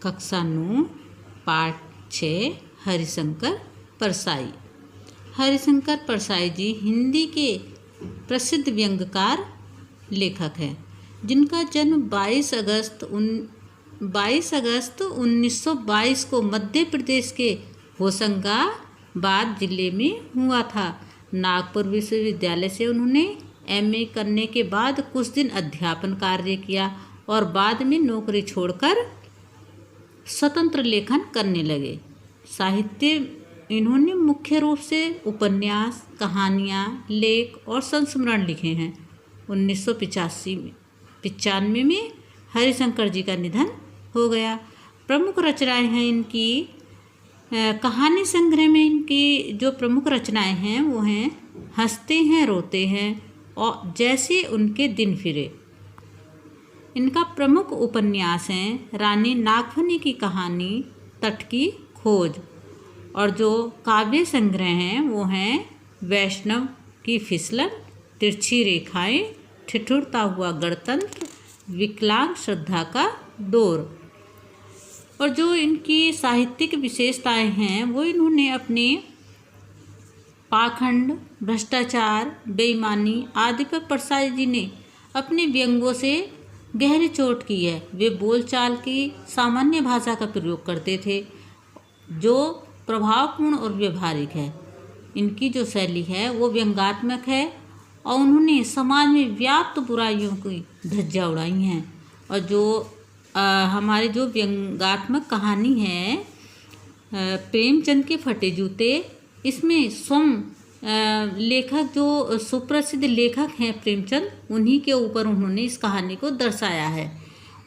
कक्षा 9 पाठ 6 हरिशंकर परसाई। हरिशंकर परसाई जी हिंदी के प्रसिद्ध व्यंग्यकार लेखक हैं, जिनका जन्म 22 अगस्त 1922 को मध्य प्रदेश के होशंगाबाद जिले में हुआ था। नागपुर विश्वविद्यालय से उन्होंने एमए करने के बाद कुछ दिन अध्यापन कार्य किया और बाद में नौकरी छोड़कर स्वतंत्र लेखन करने लगे। साहित्य इन्होंने मुख्य रूप से उपन्यास, कहानियाँ, लेख और संस्मरण लिखे हैं। 1995 में हरिशंकर जी का निधन हो गया। प्रमुख रचनाएं हैं इनकी, कहानी संग्रह में इनकी जो प्रमुख रचनाएं हैं वो हैं हंसते हैं रोते हैं और जैसे उनके दिन फिरे। इनका प्रमुख उपन्यास हैं रानी नागफनी की कहानी, तट की खोज, और जो काव्य संग्रह हैं वो हैं वैष्णव की फिसलन, तिरछी रेखाएं, ठिठुरता हुआ गणतंत्र, विकलांग श्रद्धा का दौर। और जो इनकी साहित्यिक विशेषताएं हैं वो इन्होंने अपने पाखंड, भ्रष्टाचार, बेईमानी आदि पर परसाई जी ने अपने व्यंग्यों से गहरी चोट की है। वे बोलचाल की सामान्य भाषा का प्रयोग करते थे जो प्रभावपूर्ण और व्यवहारिक है। इनकी जो शैली है वो व्यंग्यात्मक है और उन्होंने समाज में व्याप्त बुराइयों की धज्जियां उड़ाई हैं। और जो हमारी जो व्यंग्यात्मक कहानी है प्रेमचंद के फटे जूते, इसमें लेखक जो सुप्रसिद्ध लेखक हैं प्रेमचंद, उन्हीं के ऊपर उन्होंने इस कहानी को दर्शाया है।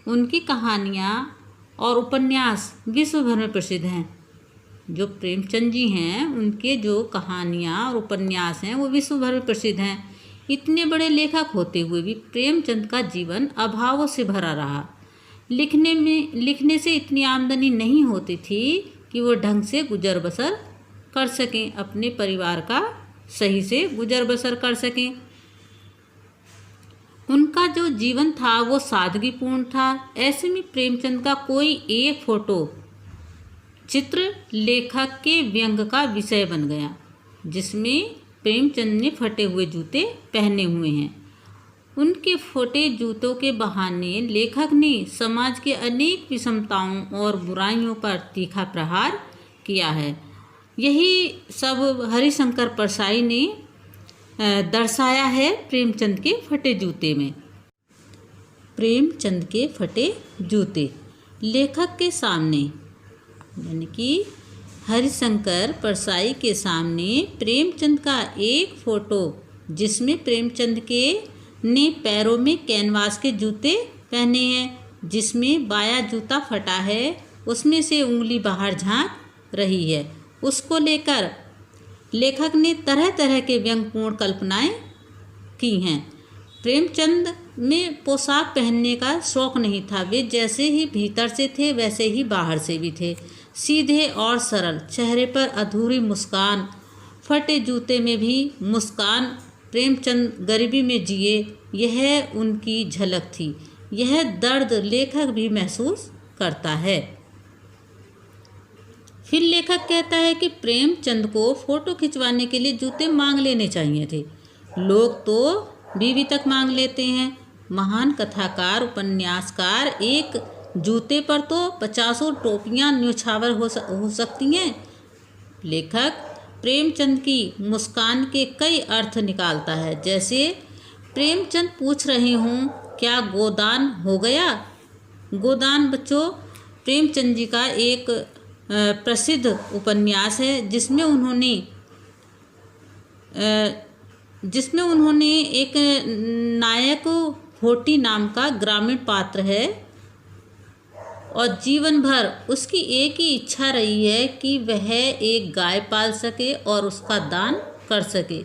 उनकी कहानियाँ और उपन्यास विश्व भर में प्रसिद्ध हैं। जो प्रेमचंद जी हैं उनके जो कहानियाँ और उपन्यास हैं वो विश्व भर में प्रसिद्ध हैं। इतने बड़े लेखक होते हुए भी प्रेमचंद का जीवन अभावों से भरा रहा। लिखने से इतनी आमदनी नहीं होती थी कि वो ढंग से गुजर बसर कर सकें, अपने परिवार का सही से गुजर बसर कर सकें। उनका जो जीवन था वो सादगीपूर्ण था। ऐसे में प्रेमचंद का कोई एक फोटो चित्र लेखक के व्यंग का विषय बन गया, जिसमें प्रेमचंद ने फटे हुए जूते पहने हुए हैं। उनके फटे जूतों के बहाने लेखक ने समाज के अनेक विषमताओं और बुराइयों पर तीखा प्रहार किया है। यही सब हरिशंकर परसाई ने दर्शाया है प्रेमचंद के फटे जूते में। प्रेमचंद के फटे जूते। लेखक के सामने यानी कि हरिशंकर परसाई के सामने प्रेमचंद का एक फोटो, जिसमें प्रेमचंद के ने पैरों में कैनवास के जूते पहने हैं, जिसमें बायां जूता फटा है, उसमें से उंगली बाहर झांक रही है। उसको लेकर लेखक ने तरह तरह के व्यंग्यपूर्ण कल्पनाएं की हैं। प्रेमचंद में पोशाक पहनने का शौक नहीं था। वे जैसे ही भीतर से थे वैसे ही बाहर से भी थे। सीधे और सरल, चेहरे पर अधूरी मुस्कान, फटे जूते में भी मुस्कान। प्रेमचंद गरीबी में जिए, यह उनकी झलक थी। यह दर्द लेखक भी महसूस करता है। फिर लेखक कहता है कि प्रेमचंद को फोटो खिंचवाने के लिए जूते मांग लेने चाहिए थे। लोग तो बीवी तक मांग लेते हैं। महान कथाकार, उपन्यासकार, एक जूते पर तो 50 टोपियाँ न्यौछावर हो सकती हैं। लेखक प्रेमचंद की मुस्कान के कई अर्थ निकालता है। जैसे प्रेमचंद पूछ रहे हूँ क्या गोदान हो गया। गोदान बच्चों प्रेमचंद जी का एक प्रसिद्ध उपन्यास है, जिसमें उन्होंने एक नायक होटी नाम का ग्रामीण पात्र है और जीवन भर उसकी एक ही इच्छा रही है कि वह एक गाय पाल सके और उसका दान कर सके।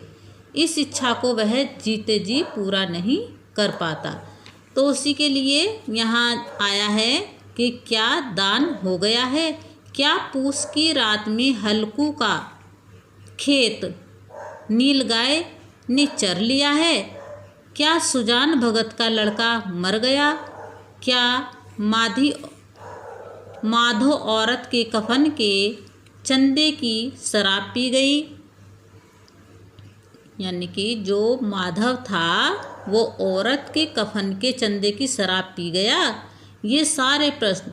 इस इच्छा को वह जीते जी पूरा नहीं कर पाता, तो उसी के लिए यहाँ आया है कि क्या दान हो गया है। क्या पूस की रात में हल्कू का खेत नीलगाय ने चर लिया है। क्या सुजान भगत का लड़का मर गया। क्या माधो औरत के कफन के चंदे की शराब पी गई। यानी कि जो माधव था वो औरत के कफन के चंदे की शराब पी गया। ये सारे प्रश्न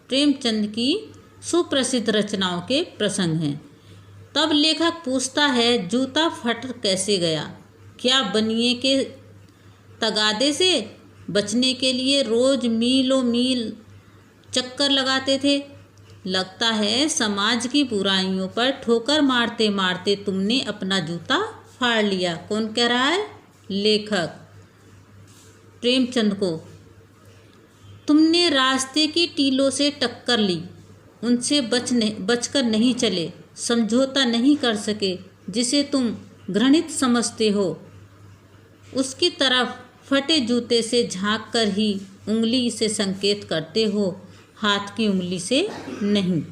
प्रेमचंद की सुप्रसिद्ध रचनाओं के प्रसंग हैं। तब लेखक पूछता है, जूता फट कैसे गया? क्या बनिए के तगादे से बचने के लिए रोज मीलों मील चक्कर लगाते थे? लगता है समाज की बुराइयों पर ठोकर मारते मारते तुमने अपना जूता फाड़ लिया। कौन कह रहा है? लेखक प्रेमचंद को। तुमने रास्ते की टीलों से टक्कर ली, उनसे बचकर नहीं चले, समझौता नहीं कर सके, जिसे तुम घृणित समझते हो उसकी तरफ फटे जूते से झांक कर ही उंगली से संकेत करते हो, हाथ की उंगली से नहीं।